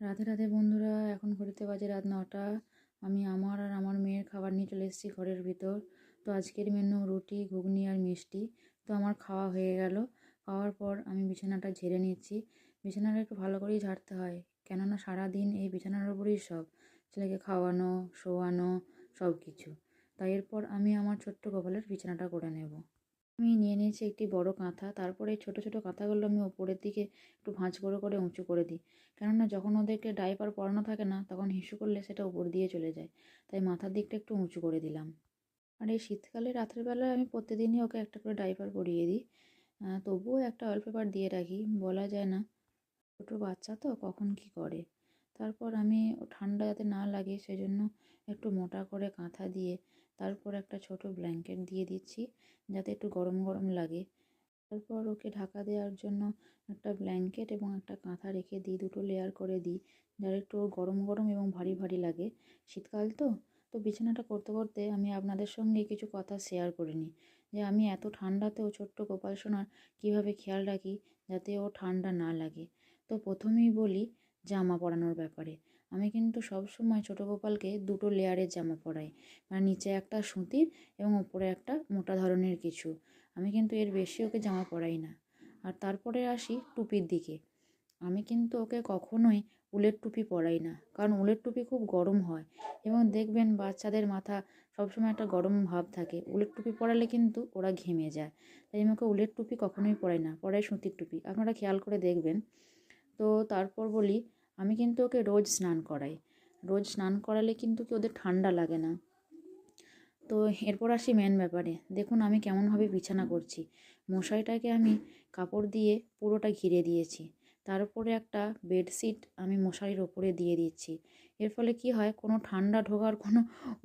রাধে রাধে বন্ধুরা, এখন ঘড়িতে বাজে রাত 9টা। আমি আমার আর আমার মেয়ের খাবার নিয়ে চলে এসেছি ঘরের ভিতর। তো আজকের মেনু রুটি, ঘুগনি আর মিষ্টি। তো আমার খাওয়া হয়ে গেল। খাওয়ার পর আমি বিছানাটা ঝেড়ে নিচ্ছি। বিছানাটা একটু ভালো করেই ঝাড়তে হয়, কেননা সারাদিন এই বিছানার উপরেই সব, ছেলেকে খাওয়ানো, শোয়ানো, সব কিছু। তাই এরপর আমি আমার ছোট্ট গোপালের বিছানাটা করে নেব। আমি নিয়ে নিয়েছি একটি বড় কাঁথা। তারপরে এই ছোট ছোট কাঁথাগুলো আমি ওপরের দিকে একটু ভাঁজ করে করে উঁচু করে দিই, কেননা যখন ওদেরকে ডাইপার পরানো থাকে না, তখন হিসু করলে সেটা উপর দিয়ে চলে যায়। তাই মাথার দিকটা একটু উঁচু করে দিলাম। আর এই শীতকালে রাতের বেলায় আমি প্রতিদিনই ওকে একটা করে ডাইপার পরিয়ে দিই। তবুও একটা অয়েল পেপার দিয়ে রাখি, বলা যায় না, ছোটো বাচ্চা তো কখন কি করে। তারপর আমি ঠান্ডা যাতে না লাগে সেজন্য একটু মোটা করে কাঁথা দিয়ে তারপর একটা ছোট ব্ল্যাঙ্কেট দিয়ে দিচ্ছি, যাতে একটু গরম গরম লাগে। তারপর ওকে ঢাকা দেওয়ার জন্য একটা ব্ল্যাঙ্কেট এবং একটা কাঁথা রেখে দিই, দুটো লেয়ার করে দিই, যার একটু গরম গরম এবং ভারী ভারী লাগে। শীতকাল তো। তো বিছানাটা করতে করতে আমি আপনাদের সঙ্গে কিছু কথা শেয়ার করে নিই, যে আমি এত ঠান্ডাতেও ছোট্ট গোপাল সোনার কীভাবে খেয়াল রাখি যাতে ও ঠান্ডা না লাগে। তো প্রথমেই বলি জামা পরানোর ব্যাপারে। আমি কিন্তু সব সময় ছোটো গোপালকে দুটো লেয়ারের জামা পরাই, মানে নিচে একটা সুতির এবং উপরে একটা মোটা ধরনের কিছু। আমি কিন্তু এর বেশি ওকে জামা পরাই না। আর তারপরে আসি টুপির দিকে। আমি কিন্তু ওকে কখনোই উলের টুপি পরাই না, কারণ উলের টুপি খুব গরম হয় এবং দেখবেন বাচ্চাদের মাথা সবসময় একটা গরম ভাব থাকে। উলের টুপি পরালে কিন্তু ওরা ঘেমে যায়। তাই আমি ওকে উলের টুপি কখনোই পরাই না, পরাই সুতির টুপি, আপনারা খেয়াল করে দেখবেন। তো তারপর বলি, আমি কিন্তু ওকে রোজ স্নান করাই। রোজ স্নান করালে কিন্তু কি ওদের ঠান্ডা লাগে না। তো এরপর আসি মেন ব্যাপারে। দেখুন আমি কেমনভাবে বিছানা করছি। মশারিটাকে আমি কাপড় দিয়ে পুরোটা ঘিরে দিয়েছি। তার উপরে একটা বেডশিট আমি মশারির ওপরে দিয়ে দিচ্ছি। এর ফলে কি হয়, কোনো ঠান্ডা ঢোকার কোনো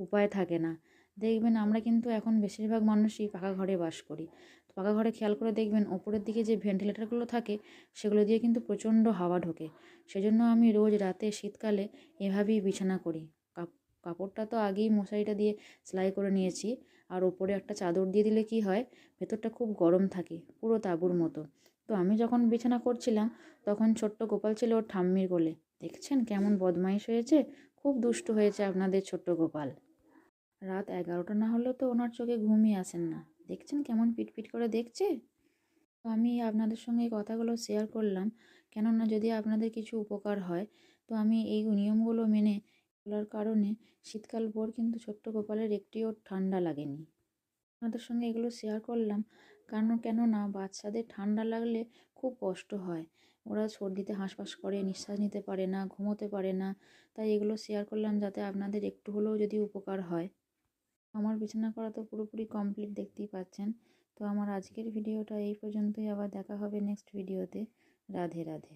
উপায় থাকে না। দেখবেন আমরা কিন্তু এখন বেশিরভাগ মানুষই পাকা ঘরে বাস করি। তো পাকা ঘরে খেয়াল করে দেখবেন ওপরের দিকে যে ভেন্টিলেটরগুলো থাকে, সেগুলো দিয়ে কিন্তু প্রচণ্ড হাওয়া ঢোকে। সেজন্য আমি রোজ রাতে শীতকালে এভাবেই বিছানা করি। কাপড়টা তো আগেই মশারিটা দিয়ে সেলাই করে নিয়েছি, আর ওপরে একটা চাদর দিয়ে দিলে কি হয়, ভেতরটা খুব গরম থাকে, পুরো তাঁবুর মতো। তো আমি যখন বিছানা করছিলাম, তখন ছোট্ট গোপাল ছিল ওর ঠাম্মির কোলে। দেখছেন কেমন বদমাইশ হয়েছে, খুব দুষ্ট হয়েছে আপনাদের ছোট্ট গোপাল। রাত 11টা না হলেও তো ওনার চোখে ঘুমই আসেন না। দেখছেন কেমন পিটপিট করে দেখছে। তো আমি আপনাদের সঙ্গে এই কথাগুলো শেয়ার করলাম, কেননা যদি আপনাদের কিছু উপকার হয়। তো আমি এই নিয়মগুলো মেনে চলার কারণে শীতকাল ভোর কিন্তু ছোট্ট গোপালের একটিও ঠান্ডা লাগেনি। আপনাদের সঙ্গে এগুলো শেয়ার করলাম কারণ কেননা বাচ্চাদের ঠান্ডা লাগলে খুব কষ্ট হয়। ওরা সর্দিতে হাঁসফাঁস করে, নিঃশ্বাস নিতে পারে না, ঘুমোতে পারে না। তাই এগুলো শেয়ার করলাম যাতে আপনাদের একটু হলেও যদি উপকার হয়। আমার বিছানা করা তো পুরোপুরি কমপ্লিট, দেখতেই পাচ্ছেন। তো আমার আজকের ভিডিওটা এই পর্যন্তই, আবার দেখা হবে নেক্সট ভিডিওতে। রাধে রাধে।